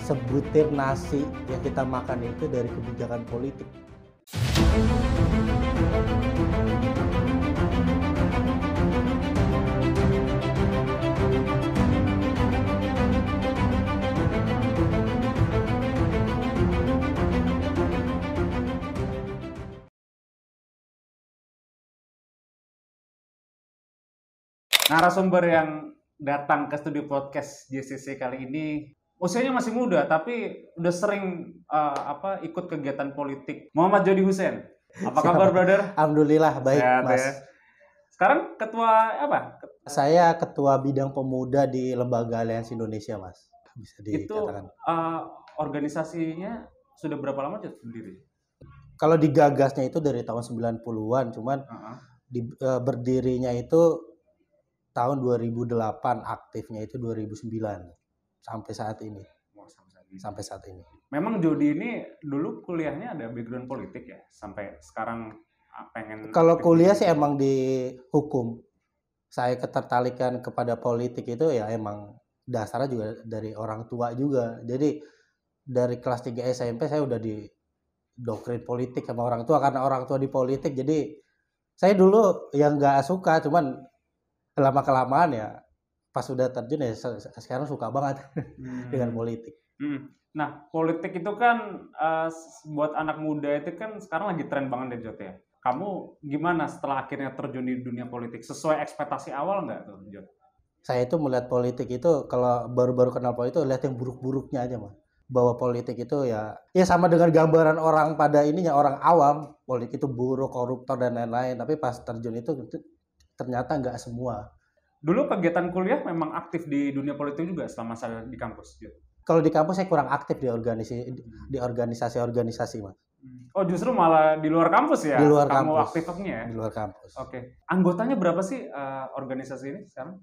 sebutir nasi yang kita makan itu dari kebijakan politik. Narasumber yang datang ke studio podcast JCC kali ini usianya masih muda tapi udah sering ikut kegiatan politik. Muhammad Jody Hussein. Apa kabar, brother? Alhamdulillah baik, Sehat, Mas. ya. Sekarang ketua apa? Saya ketua bidang pemuda di Lembaga Aliansi Indonesia, Mas. Bisa Itu dikatakan. organisasinya sudah berapa lama berdiri? Kalau digagasnya itu dari tahun 90-an, cuman berdirinya itu tahun 2008, aktifnya itu 2009 sampai saat ini. Sampai saat ini. Memang Jody ini dulu kuliahnya ada background politik ya, sampai sekarang pengen. Kalau kuliah sih emang di hukum. Saya ketertarikan kepada politik itu ya emang dasarnya juga dari orang tua juga. Jadi dari kelas 3 SMP saya udah didoktrin politik sama orang tua, karena orang tua di politik. Jadi saya dulu yang nggak suka, cuman lama-kelamaan ya pas udah terjun ya sekarang suka banget dengan politik. Nah, politik itu kan buat anak muda itu kan sekarang lagi tren banget deh, Jod ya. Kamu gimana setelah akhirnya terjun di dunia politik? Sesuai ekspektasi awal nggak tuh, Jod? Saya itu melihat politik itu, kalau baru-baru kenal politik, lihat yang buruk-buruknya aja, Mas. Bahwa politik itu ya sama dengan gambaran orang pada ininya, orang awam, politik itu buruk, koruptor dan lain-lain. Tapi pas terjun itu ternyata nggak semua. Dulu kegiatan kuliah memang aktif di dunia politik juga selama saya di kampus, Jod? Kalau di kampus saya kurang aktif di organisasi-organisasi, Mas. Oh, justru malah di luar kampus ya? Di luar kamu kampus. aktifnya ya? Di luar kampus. Oke. Anggotanya berapa sih organisasi ini sekarang?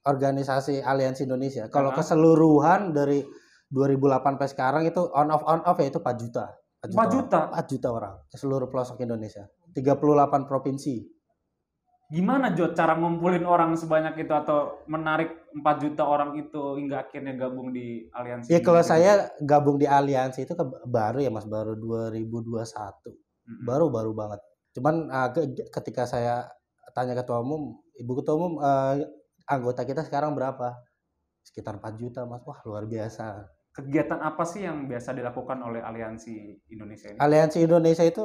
Organisasi Aliansi Indonesia. Kalau keseluruhan dari 2008 sampai sekarang itu on off ya itu 4 juta. 4 juta? 4 juta orang ke seluruh pelosok Indonesia. 38 provinsi. Gimana, Jod, cara ngumpulin orang sebanyak itu atau menarik 4 juta orang itu hingga akhirnya gabung di Aliansi? Ya kalau saya gabung di Aliansi itu baru ya, Mas, baru 2021. Baru banget. Cuman ketika saya tanya ketua umum, Ibu Ketua Umum, anggota kita sekarang berapa? Sekitar 4 juta, Mas. Wah, luar biasa. Kegiatan apa sih yang biasa dilakukan oleh Aliansi Indonesia ini? Aliansi Indonesia itu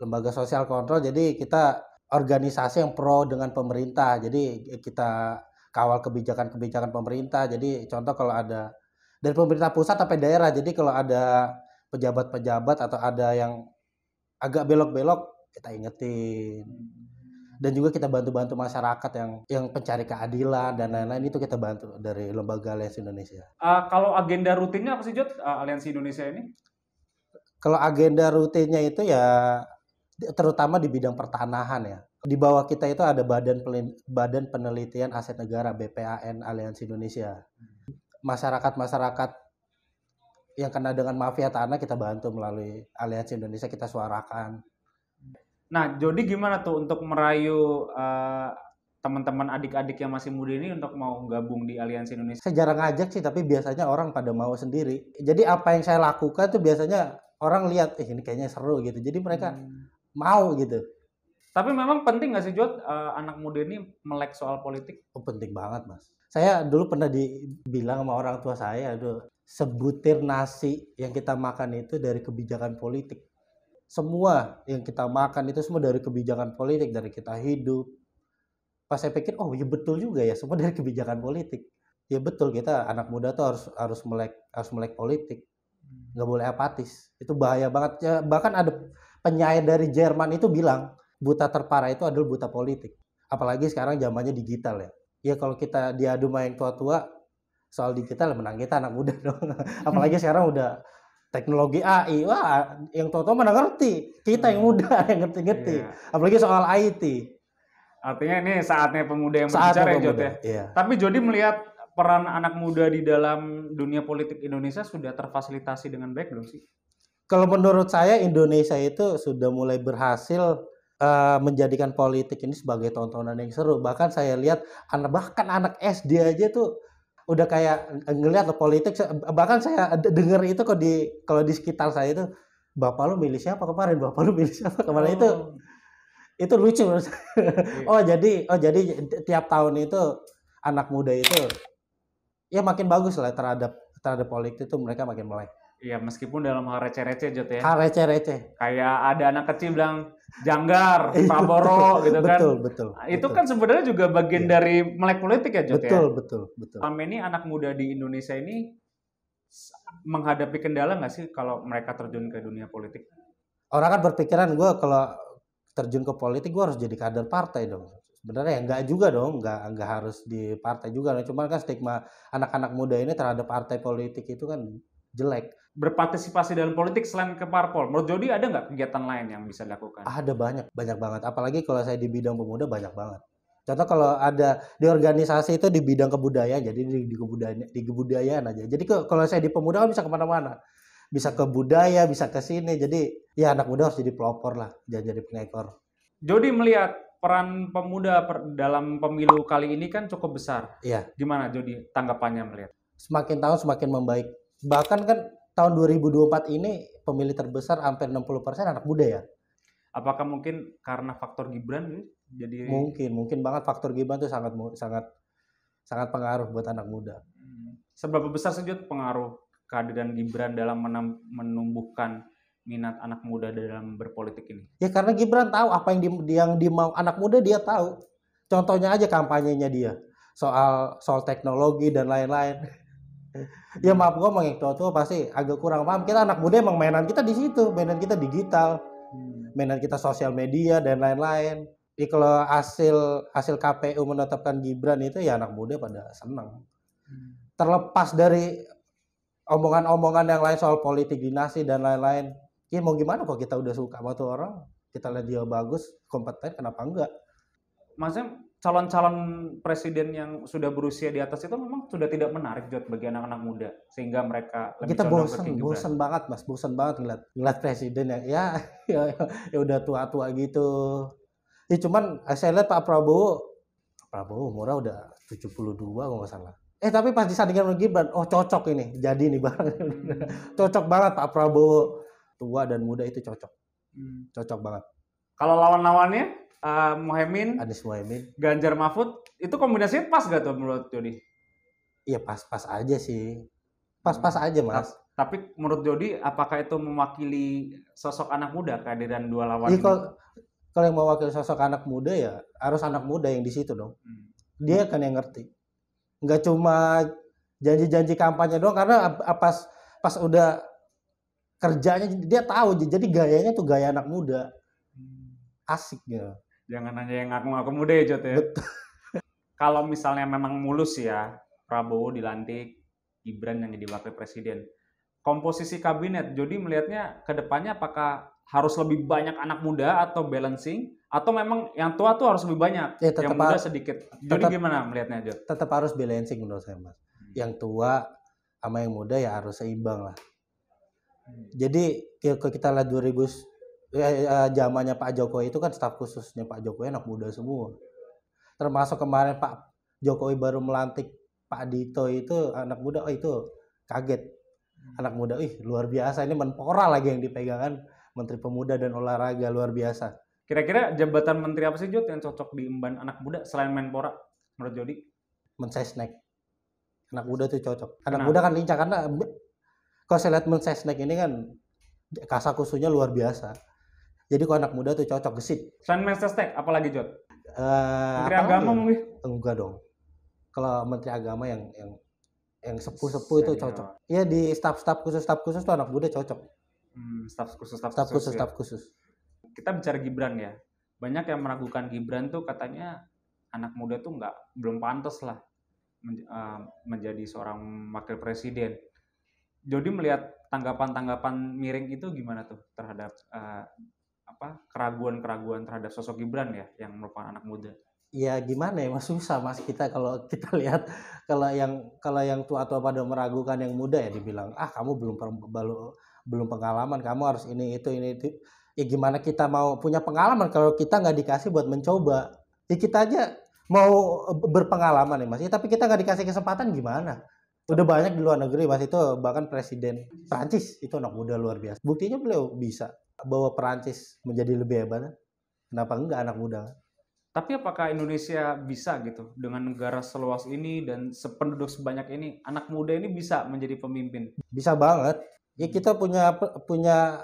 lembaga sosial kontrol, jadi kita organisasi yang pro dengan pemerintah. Jadi kita kawal kebijakan-kebijakan pemerintah. Jadi contoh kalau ada dari pemerintah pusat sampai daerah. Jadi kalau ada pejabat-pejabat atau ada yang agak belok-belok, kita ingetin. Dan juga kita bantu-bantu masyarakat yang pencari keadilan dan lain-lain, itu kita bantu dari Lembaga Aliansi Indonesia. Kalau agenda rutinnya apa sih, Jod, Aliansi Indonesia ini? Kalau agenda rutinnya itu ya terutama di bidang pertanahan ya. Di bawah kita itu ada Badan Penelitian Aset Negara, BPAN Aliansi Indonesia. Masyarakat-masyarakat yang kena dengan mafia tanah kita bantu melalui Aliansi Indonesia, kita suarakan. Nah, Jody gimana tuh untuk merayu teman-teman adik-adik yang masih muda ini untuk mau gabung di Aliansi Indonesia? Saya jarang ngajak sih, tapi biasanya orang pada mau sendiri. Jadi apa yang saya lakukan tuh biasanya orang lihat, ini kayaknya seru gitu. Jadi mereka mau gitu. Tapi memang penting nggak sih, Jod, anak muda ini melek soal politik? Oh, penting banget, Mas. Saya dulu pernah dibilang sama orang tua saya, sebutir nasi yang kita makan itu dari kebijakan politik. Semua yang kita makan itu semua dari kebijakan politik, dari kita hidup. Pas saya pikir, oh iya betul juga ya, semua dari kebijakan politik. Ya betul, kita anak muda tuh harus melek politik. Nggak boleh apatis. Itu bahaya banget. Ya, bahkan ada penyair dari Jerman itu bilang, buta terparah itu adalah buta politik. Apalagi sekarang zamannya digital ya. Ya kalau kita diadu main tua-tua soal digital, menang kita anak muda dong. Apalagi sekarang udah teknologi AI, wah yang tua-tua mana ngerti. Kita yang muda yang ngerti-ngerti. Apalagi soal IT. Artinya ini saatnya pemuda yang berbicara ya, Jod ya. Iya. Tapi Jody melihat peran anak muda di dalam dunia politik Indonesia sudah terfasilitasi dengan baik belum sih? Kalau menurut saya Indonesia itu sudah mulai berhasil menjadikan politik ini sebagai tontonan yang seru. Bahkan saya lihat bahkan anak SD aja tuh udah kayak ngelihat politik, bahkan saya dengar itu kalau di sekitar saya itu, bapak lu milih siapa kemarin, bapak lu milih siapa kemarin, itu lucu. jadi tiap tahun itu anak muda itu ya makin bagus lah terhadap politik itu, mereka makin melek. Iya, meskipun dalam hal receh-receh Jod ya. Hal receh-receh. Kayak ada anak kecil bilang Janggar, Prabowo gitu kan. Betul. Itu kan sebenarnya juga bagian dari melek politik ya Jod ya. Betul. Selama ini anak muda di Indonesia ini menghadapi kendala nggak sih kalau mereka terjun ke dunia politik? Orang kan berpikiran gue kalau terjun ke politik gue harus jadi kader partai dong. Sebenarnya enggak juga dong, enggak harus di partai juga. Cuman kan stigma anak-anak muda ini terhadap partai politik itu kan jelek. Berpartisipasi dalam politik selain ke parpol, menurut Jody ada nggak kegiatan lain yang bisa dilakukan? Ada banyak banget. Apalagi kalau saya di bidang pemuda banyak banget. Contoh kalau ada di organisasi itu di bidang kebudayaan, jadi di kebudayaan aja. Jadi kalau saya di pemuda kan bisa kemana-mana, bisa ke budaya, bisa ke sini. Jadi ya anak muda harus jadi pelopor lah, jangan jadi pengekor. Jody melihat peran pemuda dalam pemilu kali ini kan cukup besar. Iya. Gimana Jody tanggapannya melihat? Semakin tahun semakin membaik. Bahkan kan tahun 2024 ini pemilih terbesar hampir 60% anak muda ya. Apakah mungkin karena faktor Gibran jadi? Mungkin banget faktor Gibran itu sangat pengaruh buat anak muda. Seberapa besar sih pengaruh kehadiran Gibran dalam menumbuhkan minat anak muda dalam berpolitik ini? Ya karena Gibran tahu apa yang dimau anak muda, dia tahu. Contohnya aja kampanyenya dia soal teknologi dan lain-lain. Ya maaf gue ngomong tua pasti agak kurang paham. Kita anak muda emang mainan kita di situ, mainan kita digital, mainan kita sosial media dan lain-lain. Jadi kalau hasil KPU menetapkan Gibran itu ya anak muda pada senang. Terlepas dari omongan-omongan yang lain soal politik dinasti dan lain-lain, ya mau gimana kok kita udah suka sama tuh orang, kita lihat dia bagus, kompeten, kenapa enggak? Maksudnya calon-calon presiden yang sudah berusia di atas itu memang sudah tidak menarik Jod bagi anak-anak muda sehingga mereka lebih kita bosan banget ngeliat presiden yang ya udah tua-tua gitu. Ya cuman saya lihat Pak Prabowo umurnya udah 72 kalau nggak salah. Tapi pas disandingkan sama Gibran, cocok ini, jadi nih barang. Cocok banget Pak Prabowo, tua dan muda itu cocok. Cocok banget. Kalau lawan-lawannya Anies Mohaimin, Ganjar Mahfud, itu kombinasinya pas gak tuh menurut Jody? Iya pas-pas aja sih. Pas-pas aja Mas. Tapi menurut Jody, apakah itu mewakili sosok anak muda kehadiran dua lawan ini? Kalau yang mewakili sosok anak muda ya harus anak muda yang di situ dong. Dia kan yang ngerti. Nggak cuma janji-janji kampanye doang, karena pas udah kerjanya dia tahu, jadi gayanya tuh gaya anak muda. Asik gitu. Jangan hanya yang ngaku-ngaku muda ya Jod ya. Kalau misalnya memang mulus ya, Prabowo dilantik, Gibran yang jadi wakil presiden. Komposisi kabinet, Jody melihatnya ke depannya apakah harus lebih banyak anak muda atau balancing, atau memang yang tua tuh harus lebih banyak, yang muda sedikit. Jody gimana melihatnya Jod? Tetap harus balancing menurut saya Mas. Yang tua sama yang muda ya harus seimbang lah. Jadi kalau kita lihat zamannya Pak Jokowi itu kan staf khususnya Pak Jokowi anak muda semua. Termasuk kemarin Pak Jokowi baru melantik Pak Dito itu anak muda, itu kaget. Anak muda, luar biasa, ini Menpora lagi yang dipegang kan, Menteri Pemuda dan Olahraga, luar biasa. Kira-kira jabatan menteri apa sih Jod yang cocok diemban anak muda selain Menpora menurut Jody? Mensesnek. Anak muda tuh cocok. Anak muda kan lincah, karena kalau saya lihat Mensesnek ini kan kasakusuknya luar biasa. Jadi kalau anak muda tuh cocok, gesit. Selain Mensesnek, apalagi Jod? Menteri Agama mungkin? Enggak dong. Kalau Menteri Agama yang sepuh-sepuh itu cocok. Ya di staf khusus tuh anak muda cocok. Staf khusus. Kita bicara Gibran ya. Banyak yang meragukan Gibran tuh katanya anak muda tuh belum pantas lah menjadi seorang wakil presiden. Jody melihat tanggapan miring itu gimana tuh terhadap keraguan-keraguan terhadap sosok Gibran ya yang merupakan anak muda? Ya gimana ya Mas, susah Mas, kalau kita lihat kalau yang tua-tua pada meragukan yang muda ya dibilang kamu belum pengalaman, kamu harus ini itu. Ya gimana kita mau punya pengalaman kalau kita nggak dikasih buat mencoba? Ya kita aja mau berpengalaman nih Mas. Ya, tapi kita nggak dikasih kesempatan gimana? Udah banyak di luar negeri Mas, itu bahkan presiden Prancis itu anak muda luar biasa. Buktinya beliau bisa bawa Prancis menjadi lebih hebat. Kenapa enggak anak muda? Tapi apakah Indonesia bisa gitu dengan negara seluas ini dan sependuduk sebanyak ini, anak muda ini bisa menjadi pemimpin? Bisa banget. Ya kita punya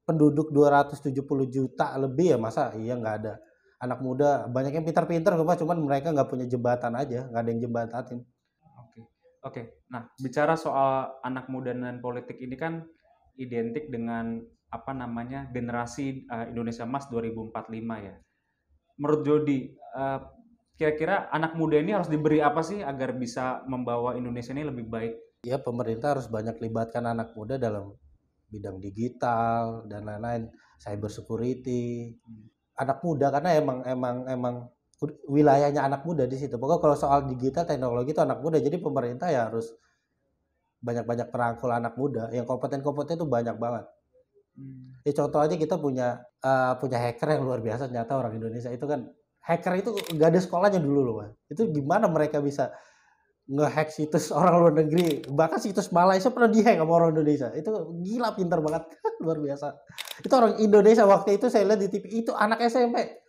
penduduk 270 juta lebih ya, masa iya nggak ada anak muda. Banyak yang pintar-pintar kok Mas, cuman mereka nggak punya jembatan aja, nggak ada yang jembatanin. Oke. Oke. Nah, bicara soal anak muda dan politik ini kan identik dengan apa namanya generasi Indonesia Emas 2045 ya. Menurut Jody, kira-kira anak muda ini harus diberi apa sih agar bisa membawa Indonesia ini lebih baik? Ya pemerintah harus banyak libatkan anak muda dalam bidang digital dan lain-lain, cyber security. Anak muda karena emang wilayahnya anak muda di situ. Pokoknya kalau soal digital teknologi itu anak muda. Jadi pemerintah ya harus banyak-banyak perangkul anak muda. Yang kompeten-kompeten itu banyak banget. Ya contoh aja kita punya hacker yang luar biasa ternyata orang Indonesia itu kan hacker itu nggak ada sekolahnya dulu loh Mas. Itu gimana mereka bisa nge-hack situs orang luar negeri, bahkan situs Malaysia pernah di-hack sama orang Indonesia. Itu gila pintar banget luar biasa. Itu orang Indonesia waktu itu saya lihat di TV, itu anak SMP.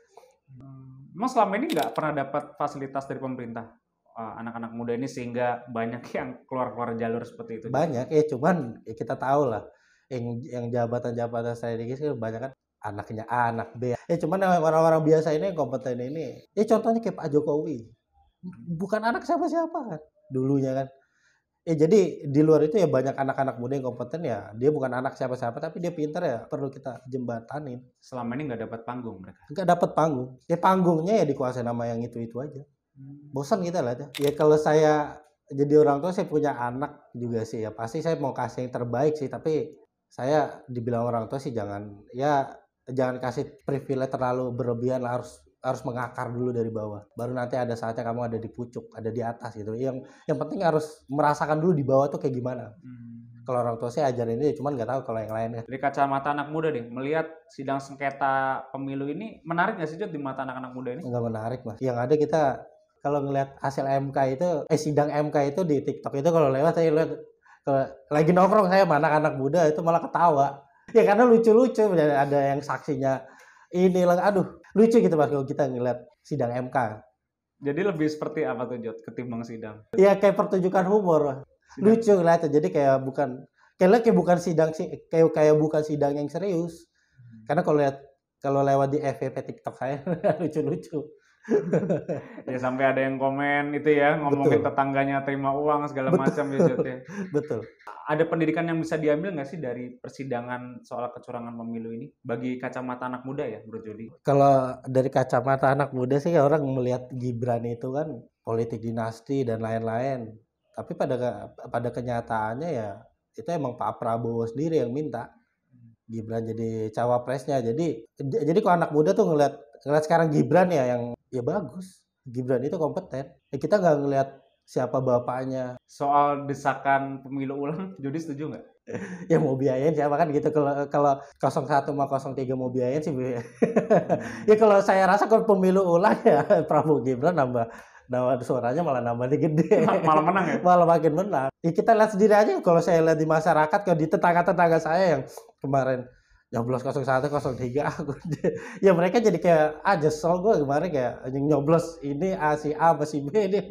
Emang selama ini nggak pernah dapat fasilitas dari pemerintah anak-anak muda ini sehingga banyak yang keluar-keluar jalur seperti itu? Banyak ya, cuman ya kita tahu lah yang jabatan-jabatan strategis kan banyak kan anaknya A, anak B. Ya cuman orang-orang biasa ini yang kompeten ini, ya contohnya kayak Pak Jokowi. Bukan anak siapa-siapa kan dulunya kan. Jadi di luar itu ya banyak anak-anak muda yang kompeten ya. Dia bukan anak siapa-siapa tapi dia pintar ya perlu kita jembatanin. Selama ini nggak dapat panggung mereka? Nggak dapat panggung. Ya panggungnya ya dikuasai nama yang itu-itu aja. Bosan kita lah. Ya kalau saya jadi orang tua saya punya anak juga sih ya pasti saya mau kasih yang terbaik sih. Tapi saya dibilang orang tua sih jangan kasih privilege terlalu berlebihan lah, harus mengakar dulu dari bawah. Baru nanti ada saatnya kamu ada di pucuk, ada di atas gitu. Yang penting harus merasakan dulu di bawah tuh kayak gimana. Kalau orang tua saya ajarin ini, cuman nggak tahu kalau yang lain. Dari kacamata anak muda deh, melihat sidang sengketa pemilu ini menarik nggak sih Jod di mata anak-anak muda ini? Nggak menarik Mas. Yang ada kita kalau ngelihat hasil MK itu, sidang MK itu di TikTok itu kalau lewat saya lihat kalau lagi nongkrong saya sama anak-anak muda itu malah ketawa. Ya karena lucu-lucu ada yang saksinya ini lah, aduh lucu gitu Mas kalau kita ngeliat sidang MK. Jadi lebih seperti apa tuh Jod ketimbang sidang? Ya kayak pertunjukan humor. Lucu ngeliatnya. Jadi kayak bukan sidang sih, kayak bukan sidang yang serius. Karena kalau lewat di FYP TikTok saya lucu-lucu. Ya sampai ada yang komen itu ya ngomongin Betul. tetangganya terima uang segala macam ya Jod ya. Betul. Ada pendidikan yang bisa diambil nggak sih dari persidangan soal kecurangan pemilu ini bagi kacamata anak muda ya menurut Jody? Kalau dari kacamata anak muda sih orang melihat Gibran itu kan politik dinasti dan lain-lain. Tapi pada kenyataannya ya itu emang Pak Prabowo sendiri yang minta Gibran jadi cawapresnya. Jadi kalau anak muda tuh ngelihat sekarang Gibran ya yang ya bagus. Gibran itu kompeten. Ya kita nggak ngelihat siapa bapaknya. Soal desakan pemilu ulang, Jody setuju nggak? Ya mau biayain siapa kan gitu. Kalau 01 sama 03 mau biayain sih. Ya kalau saya rasa kalau pemilu ulang ya Prabowo Gibran nambah suaranya malah nambah gede. Malah menang ya? Malah makin menang. Ya kita lihat sendiri aja kalau saya lihat di masyarakat, kalau di tetangga-tetangga saya yang kemarin nyoblos 01, 03 aku ya mereka jadi kayak nyesel gue kemarin kayak nyoblos ini si A masih B ini.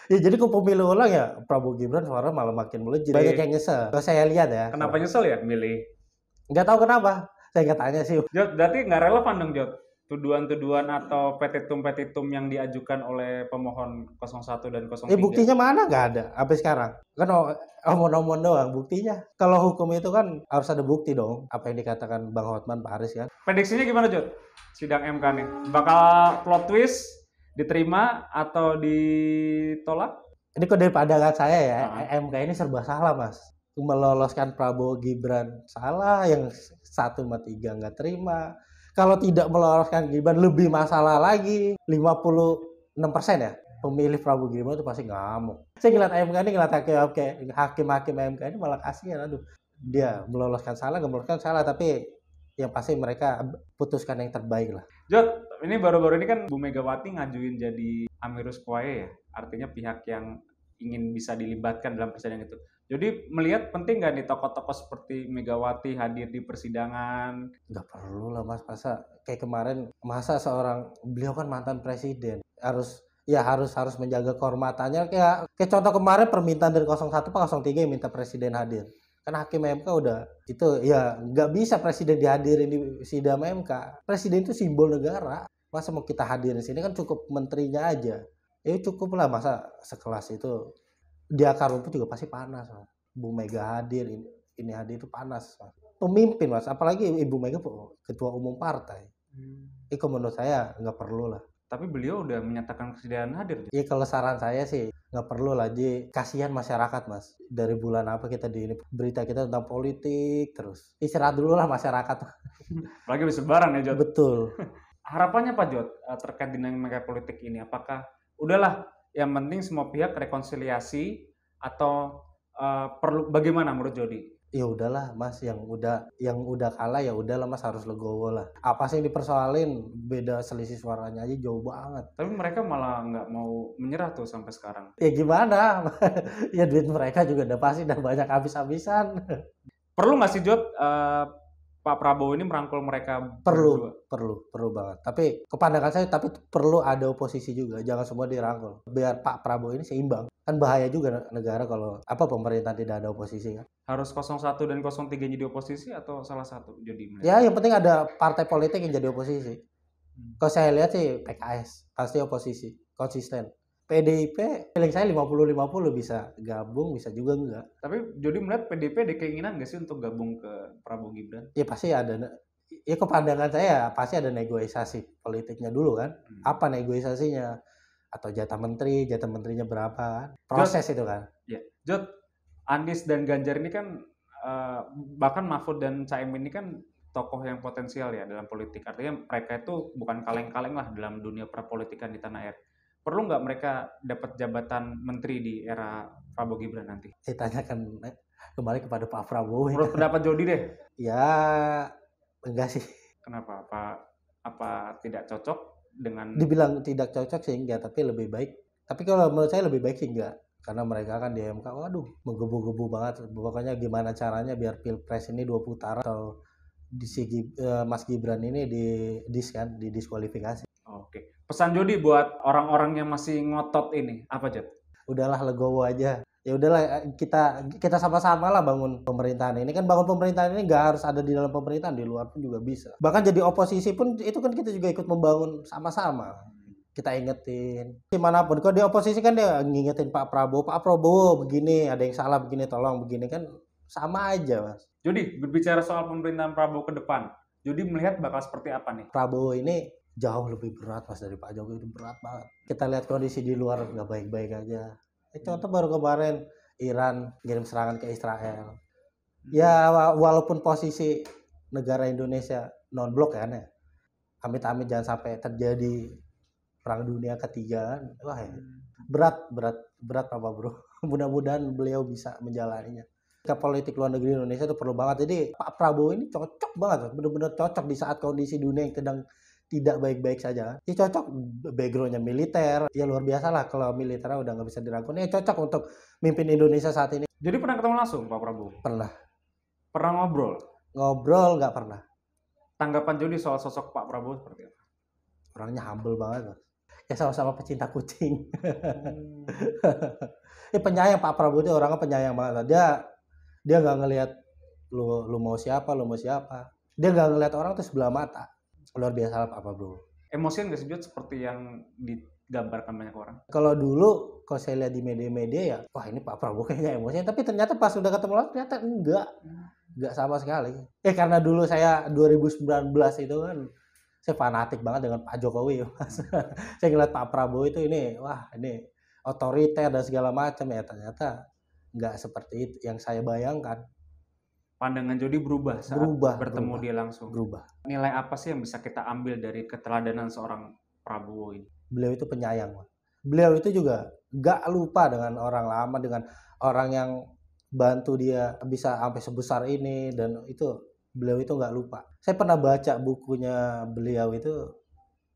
Ya jadi kok pemilu ulang ya Prabowo Gibran suara malah makin melejit. Banyak yang nyesel. Kalau saya lihat ya. Kenapa nyesel ya milih? Nggak tahu kenapa. Saya nggak tanya sih. Jod, berarti nggak relevan dong Jod? Tuduhan-tuduhan atau petitum-petitum yang diajukan oleh pemohon 01 dan 03. Buktinya mana nggak ada sampai sekarang. Kan omong-omong doang buktinya. Kalau hukum itu kan harus ada bukti dong. Apa yang dikatakan Bang Hotman, Pak Haris kan. Prediksinya gimana Jod? Sidang MK nih. Bakal plot twist, diterima atau ditolak? Ini kok dari pandangan saya ya, MK ini serba salah Mas. Meloloskan Prabowo Gibran salah, yang 1 sama 3 nggak terima. Kalau tidak meloloskan Gibran lebih masalah lagi. 56% ya pemilih Prabowo Gibran itu pasti ngamuk. Saya ngeliat MK ini hakim-hakim MK ini malah kasihan. Aduh, dia meloloskan salah, nggak meloloskan salah, tapi yang pasti mereka putuskan yang terbaik lah. Jod, Ini baru-baru ini kan Bu Megawati ngajuin jadi Amirus Quae ya, artinya pihak yang ingin bisa dilibatkan dalam persidangan itu. Jadi melihat penting nggak nih tokoh-tokoh seperti Megawati hadir di persidangan? Nggak perlu lah mas, masa kayak kemarin, masa seorang, beliau kan mantan presiden, harus menjaga kehormatannya. Kayak contoh kemarin permintaan dari 01 Pak 03 yang minta presiden hadir, kan hakim MK udah itu ya nggak bisa presiden dihadirin di sidang MK. Presiden itu simbol negara, masa mau kita hadirin sini, kan cukup menterinya aja ya cukup lah. Masa sekelas itu di akar rumput juga pasti panas mas. Bu Mega hadir, ini hadir itu panas mas. Pemimpin mas, apalagi Ibu Mega ketua umum partai. Itu menurut saya nggak perlu lah. Tapi beliau udah menyatakan kesediaan hadir. Iya kalau saran saya sih nggak perlu lah, jadi kasihan masyarakat mas. Dari bulan apa kita di ini berita kita tentang politik terus, istirahat dulu lah masyarakat. Lagi habis lebaran ya Jod. Betul. Harapannya Pak Jod terkait dinamika politik ini, apakah udahlah yang penting semua pihak rekonsiliasi atau perlu bagaimana menurut Jody? Ya udahlah mas, yang udah kalah ya udahlah mas, harus legowo lah. Apa sih yang dipersoalin, beda selisih suaranya aja jauh banget. Tapi mereka malah nggak mau menyerah tuh sampai sekarang. Ya gimana? Ya duit mereka juga udah pasti udah banyak habis-habisan. Perlu nggak sih Jod Pak Prabowo ini merangkul mereka? Perlu banget. Tapi kepandangan saya, tapi perlu ada oposisi juga, jangan semua dirangkul. Biar Pak Prabowo ini seimbang. Kan bahaya juga negara kalau pemerintah tidak ada oposisi kan. Harus 01 dan 03 jadi oposisi atau salah satu jadi? Ya yang penting ada partai politik yang jadi oposisi. Kalau saya lihat sih PKS pasti oposisi, konsisten. PDIP feeling saya 50-50, bisa gabung bisa juga enggak. Tapi Jody melihat PDIP ada keinginan nggak sih untuk gabung ke Prabowo Gibran? Ya pasti ada. Ya kepandangan saya pasti ada negosiasi politiknya dulu kan. Apa negosiasinya? Atau jatah menterinya berapa? Proses Jod, itu kan. Ya, Jod, Anies dan Ganjar ini kan bahkan Mahfud dan Caimin ini kan tokoh yang potensial ya dalam politik. Artinya mereka itu bukan kaleng-kaleng lah dalam dunia perpolitikan di tanah air. Perlu nggak mereka dapat jabatan menteri di era Prabowo Gibran nanti? Ditanyakan kembali kepada Pak Prabowo. Menurut pendapat Jody deh? Ya enggak sih. Kenapa? Apa tidak cocok dengan? Dibilang tidak cocok sih enggak, tapi lebih baik. Tapi kalau menurut saya lebih baik sih enggak. Karena mereka kan di MK, waduh, menggebu-gebu banget. Pokoknya gimana caranya biar Pilpres ini 2 putaran atau Mas Gibran ini didiskualifikasi. Oke. Pesan Jody buat orang-orang yang masih ngotot ini apa Jod? Udahlah legowo aja. Ya udahlah kita sama-sama lah bangun pemerintahan ini. Kan bangun pemerintahan ini nggak harus ada di dalam pemerintahan, di luar pun juga bisa. Bahkan jadi oposisi pun itu kan kita juga ikut membangun sama-sama. Kita ingetin dimanapun. Kalau di oposisi kan dia ngingetin Pak Prabowo begini, ada yang salah begini, tolong begini, kan sama aja mas. Jody, berbicara soal pemerintahan Prabowo ke depan, Jody melihat bakal seperti apa nih? Prabowo ini jauh lebih berat mas dari Pak Jokowi, itu berat banget. Kita lihat kondisi di luar nggak baik-baik aja. Contoh baru kemarin Iran kirim serangan ke Israel. Ya walaupun posisi negara Indonesia non blok kan ya, amit-amit jangan sampai terjadi perang dunia ketiga. Wah ya, berat apa bro. Mudah-mudahan beliau bisa menjalaninya. Ke politik luar negeri Indonesia itu perlu banget. Jadi Pak Prabowo ini cocok banget, benar-benar cocok di saat kondisi dunia yang sedang tidak baik-baik saja. Dia cocok, backgroundnya militer, ya luar biasa lah. Kalau militernya udah nggak bisa diragukan, ya cocok untuk mimpin Indonesia saat ini. Jadi pernah ketemu langsung Pak Prabowo? Pernah. Pernah ngobrol? Ngobrol nggak pernah. Tanggapan Jody soal sosok Pak Prabowo seperti apa? Orangnya humble banget. Ya sama-sama pecinta kucing. Ya penyayang, Pak Prabowo itu orangnya penyayang banget. Dia nggak ngelihat lu mau siapa. Dia nggak ngelihat orang tuh sebelah mata. Luar biasa lah Pak Prabowo. Emosian nggak sih Jod seperti yang digambarkan banyak orang? Kalau dulu, kalau saya lihat di media-media ya, wah ini Pak Prabowo kayaknya emosian. Tapi ternyata pas udah ketemu langsung ternyata enggak sama sekali. Karena dulu saya 2019 itu kan saya fanatik banget dengan Pak Jokowi. Saya ngeliat Pak Prabowo itu ini otoriter dan segala macam, ya ternyata nggak seperti itu yang saya bayangkan. Pandangan Jody berubah saat bertemu dia langsung. Berubah. Nilai apa sih yang bisa kita ambil dari keteladanan seorang Prabowo ini? Beliau itu penyayang. Beliau itu juga nggak lupa dengan orang lama, dengan orang yang bantu dia bisa sampai sebesar ini, dan itu beliau itu nggak lupa. Saya pernah baca bukunya beliau itu,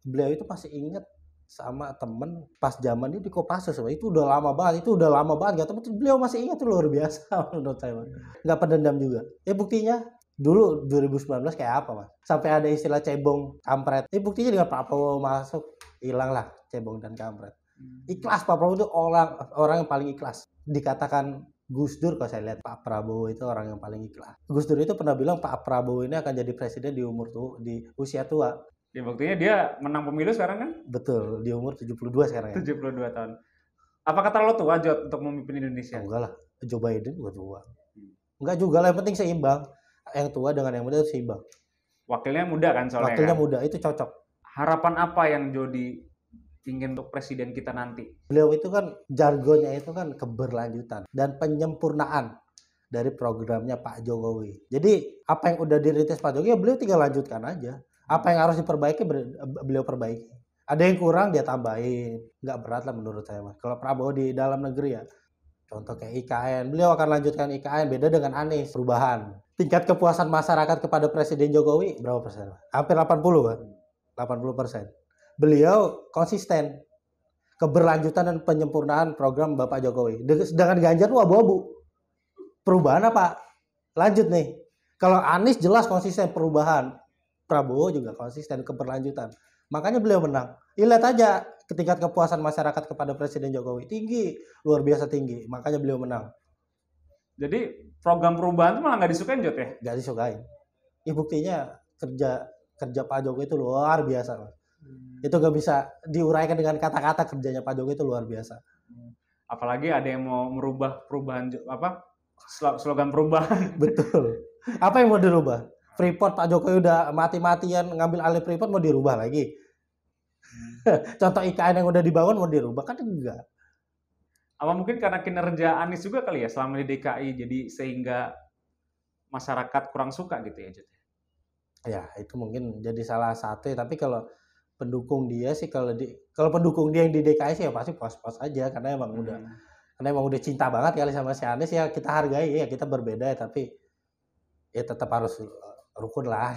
beliau itu masih ingat sama temen pas zaman dia di Kopassus, itu udah lama banget, gak tapi beliau masih ingat, itu luar biasa menurut saya, nggak pendendam juga. Ya buktinya dulu 2019 kayak apa mas, sampai ada istilah cebong kampret, buktinya dengan Pak Prabowo masuk hilang lah cebong dan kampret. Ikhlas, Pak Prabowo itu orang yang paling ikhlas. Dikatakan Gus Dur, kalau saya lihat Pak Prabowo itu orang yang paling ikhlas. Gus Dur itu pernah bilang Pak Prabowo ini akan jadi presiden di usia tua. Ya buktinya dia menang pemilu sekarang kan? Betul, di umur 72 sekarang ya. 72 tahun. Apakah terlalu tua Jod untuk memimpin Indonesia? Enggak lah, Joe Biden juga tua. Enggak juga lah, yang penting seimbang. Yang tua dengan yang muda itu seimbang. Wakilnya muda kan soalnya. Wakilnya kan? muda, itu cocok. Harapan apa yang Jody ingin untuk presiden kita nanti? Beliau itu kan jargonnya itu kan keberlanjutan dan penyempurnaan dari programnya Pak Jokowi. Jadi apa yang udah dirintis Pak Jokowi, ya beliau tinggal lanjutkan aja. Apa yang harus diperbaiki, beliau perbaiki. Ada yang kurang dia tambahin. Nggak berat lah menurut saya mas. Kalau Prabowo di dalam negeri ya, contoh kayak IKN, beliau akan lanjutkan IKN, beda dengan Anies, perubahan. Tingkat kepuasan masyarakat kepada Presiden Jokowi berapa persen? Hampir 80 kan? 80%. Beliau konsisten, keberlanjutan dan penyempurnaan program Bapak Jokowi. Sedangkan Ganjar tuh abu-abu. Perubahan apa? Lanjut nih. Kalau Anies jelas konsisten perubahan, Prabowo juga konsisten keberlanjutan. Makanya beliau menang. Lihat aja tingkat kepuasan masyarakat kepada Presiden Jokowi tinggi, luar biasa tinggi. Makanya beliau menang. Jadi program perubahan itu malah nggak disukain Jod ya? Nggak disukain. Ya buktinya kerja Pak Jokowi itu luar biasa. Itu nggak bisa diuraikan dengan kata-kata, kerjanya Pak Jokowi itu luar biasa. Apalagi ada yang mau merubah perubahan slogan perubahan. Betul. Apa yang mau dirubah? Freeport, Pak Jokowi udah mati-matian ngambil alih Freeport, mau dirubah lagi. Contoh IKN yang udah dibangun mau dirubah, kan enggak. Apa mungkin karena kinerja Anies juga kali ya selama di DKI, jadi sehingga masyarakat kurang suka gitu ya Jod? Ya itu mungkin jadi salah satu. Tapi kalau pendukung dia sih, kalau pendukung dia yang di DKI sih ya pasti puas-puas aja, karena emang udah cinta banget kali sama si Anies, ya kita hargai, ya kita berbeda tapi ya tetap harus rukun lah.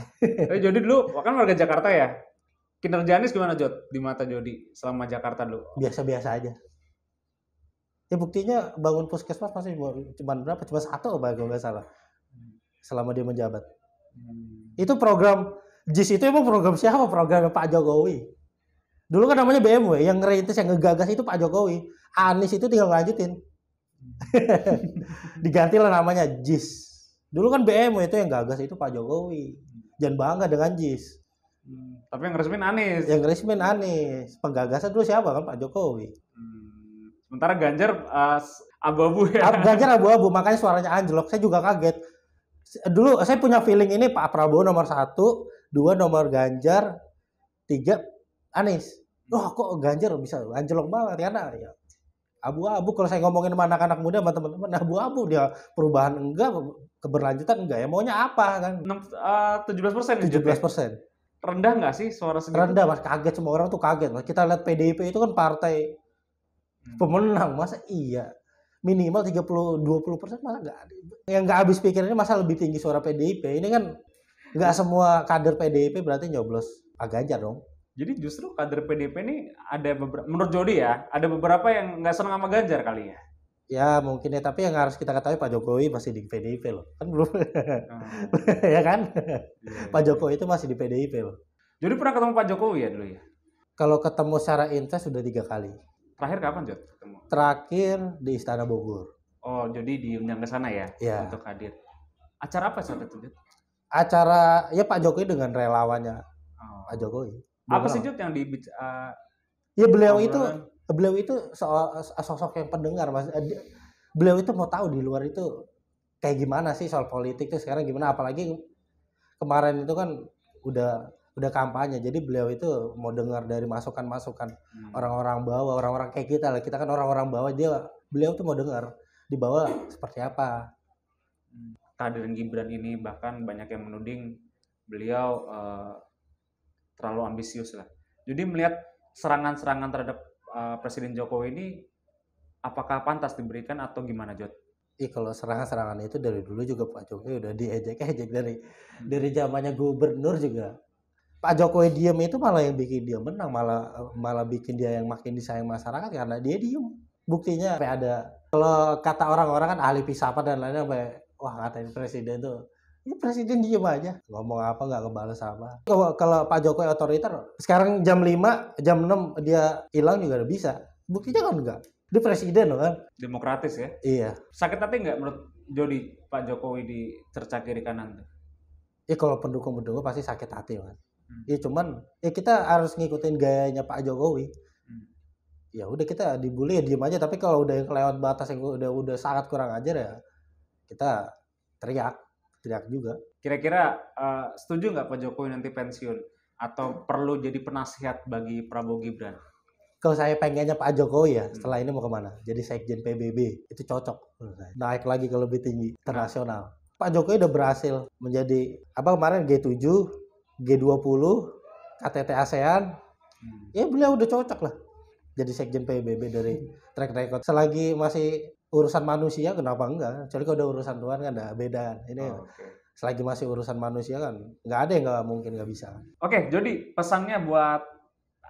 Jody dulu kan warga Jakarta ya. Kinerja Anies gimana Jod di mata Jody selama Jakarta dulu? Biasa-biasa aja. Ya buktinya bangun puskesmas masih cuma berapa? Cuma 1 kalau nggak salah. Selama dia menjabat. Itu program JIS itu emang program siapa? Programnya Pak Jokowi. Dulu kan namanya BMW, yang ngerintis, yang ngegagas itu Pak Jokowi. Anies itu tinggal lanjutin. Digantilah namanya JIS. Dulu kan BMW itu yang gagas itu Pak Jokowi. Jangan bangga dengan JIS. Tapi yang resmin Anies. Yang resmin Anies. Penggagasan dulu siapa kan? Pak Jokowi. Sementara Ganjar abu-abu ya. Ganjar abu-abu, makanya suaranya anjlok. Saya juga kaget. Dulu saya punya feeling ini Pak Prabowo nomor 1, 2 nomor Ganjar, 3 Anies. Wah kok Ganjar bisa anjlok banget, karena ya abu-abu. Kalau saya ngomongin sama anak-anak muda, sama teman-teman, abu-abu dia. Perubahan enggak, keberlanjutan enggak, ya maunya apa kan? 17%. 17%. Rendah nggak sih suara segitu? Rendah mas, kaget, semua orang tuh kaget mas. Kita lihat PDIP itu kan partai pemenang, masa iya minimal 20% masa nggak ada. Yang nggak habis pikirannya masa lebih tinggi suara PDIP. Ini kan nggak semua kader PDIP berarti nyoblos Pak Ganjar dong. Jadi justru kader PDIP ini ada beberapa, menurut Jody ya, ada beberapa yang nggak senang sama Ganjar kali ya? Ya mungkin ya, tapi yang harus kita ketahui Pak Jokowi masih di PDIP loh. Kan belum. Ya kan? Pak Jokowi itu masih di PDIP loh. Jadi pernah ketemu Pak Jokowi ya dulu ya? Kalau ketemu secara intens sudah 3 kali. Terakhir kapan Jod ketemu? Terakhir di Istana Bogor. Oh, jadi diundang ke sana ya? Ya. Untuk hadir. Acara apa saat itu Jod? Acara ya Pak Jokowi dengan relawannya Pak Jokowi. Apa sih Jod yang ya beliau itu sosok yang pendengar mas. Beliau itu mau tahu di luar itu kayak gimana sih soal politik tuh sekarang gimana, apalagi kemarin itu kan udah kampanye, jadi beliau itu mau dengar dari masukan-masukan orang-orang bawah, orang-orang kayak kita kan orang-orang bawah, beliau tuh mau dengar di bawah seperti apa. Kehadiran Gibran ini bahkan banyak yang menuding beliau terlalu ambisius lah. Jadi melihat serangan-serangan terhadap Presiden Jokowi ini apakah pantas diberikan atau gimana Jod? Kalau serangan-serangan itu dari dulu juga Pak Jokowi udah diejek-ejek dari zamannya gubernur juga. Pak Jokowi diem itu malah yang bikin dia menang, malah bikin dia yang makin disayang masyarakat karena dia diem. Buktinya sampai ada, kalau kata orang-orang kan ahli filsafat dan lainnya, sampai wah ngatain presiden tuh, ini presiden diem aja, ngomong apa nggak ngebales apa. Kalau Pak Jokowi otoriter, sekarang jam 5, jam 6 dia hilang juga udah bisa. Buktinya kan enggak. Dia presiden loh kan. Demokratis ya. Iya. Sakit hati nggak menurut Jody Pak Jokowi dicerca kiri kanan tuh? Ya kalau pendukung pasti sakit hati kan. Ya cuman ya kita harus ngikutin gayanya Pak Jokowi. Ya udah kita dibully ya diem aja, tapi kalau udah yang kelewat batas yang udah sangat kurang ajar ya kita teriak juga. Kira-kira setuju nggak Pak Jokowi nanti pensiun atau perlu jadi penasihat bagi Prabowo Gibran? Kalau saya pengennya Pak Jokowi ya setelah ini mau kemana? Jadi Sekjen PBB, itu cocok menurut saya. Naik lagi ke lebih tinggi internasional. Pak Jokowi udah berhasil menjadi kemarin G7, G20, KTT ASEAN. Ya beliau udah cocok lah jadi Sekjen PBB dari track record. Selagi masih urusan manusia kenapa enggak? Kecuali kalau udah urusan Tuhan kan ada beda. Ini selagi masih urusan manusia kan nggak ada yang nggak mungkin nggak bisa. Oke, jadi pesannya buat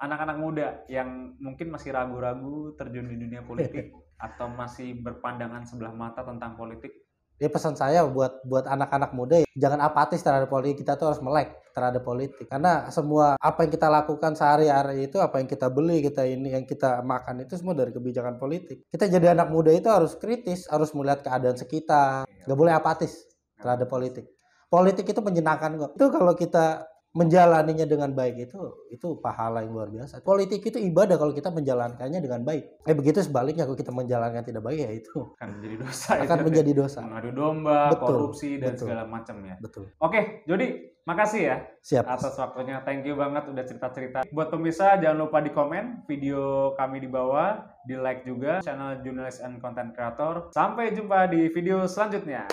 anak-anak muda yang mungkin masih ragu-ragu terjun di dunia politik atau masih berpandangan sebelah mata tentang politik. Ya pesan saya buat anak-anak muda, ya, jangan apatis terhadap politik. Kita tuh harus melek terhadap politik. Karena semua apa yang kita lakukan sehari-hari itu, apa yang kita beli, yang kita makan itu semua dari kebijakan politik. Kita jadi anak muda itu harus kritis, harus melihat keadaan sekitar. Nggak boleh apatis terhadap politik. Politik itu menyenangkan kok. Itu kalau kita menjalaninya dengan baik itu pahala yang luar biasa. Politik itu ibadah kalau kita menjalankannya dengan baik. Begitu sebaliknya kalau kita menjalankan tidak baik ya itu akan menjadi dosa. Akan menjadi dosa. Mengadu domba, korupsi dan segala macam ya. Betul. Oke, Jody, makasih ya. Siap. Atas waktunya. Thank you banget udah cerita-cerita. Buat pemirsa jangan lupa di komen video kami di bawah, di like juga channel Jurnalis and Content Creator. Sampai jumpa di video selanjutnya.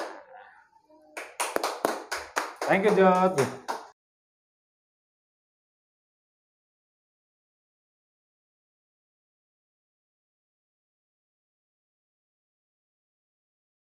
Thank you, Jod.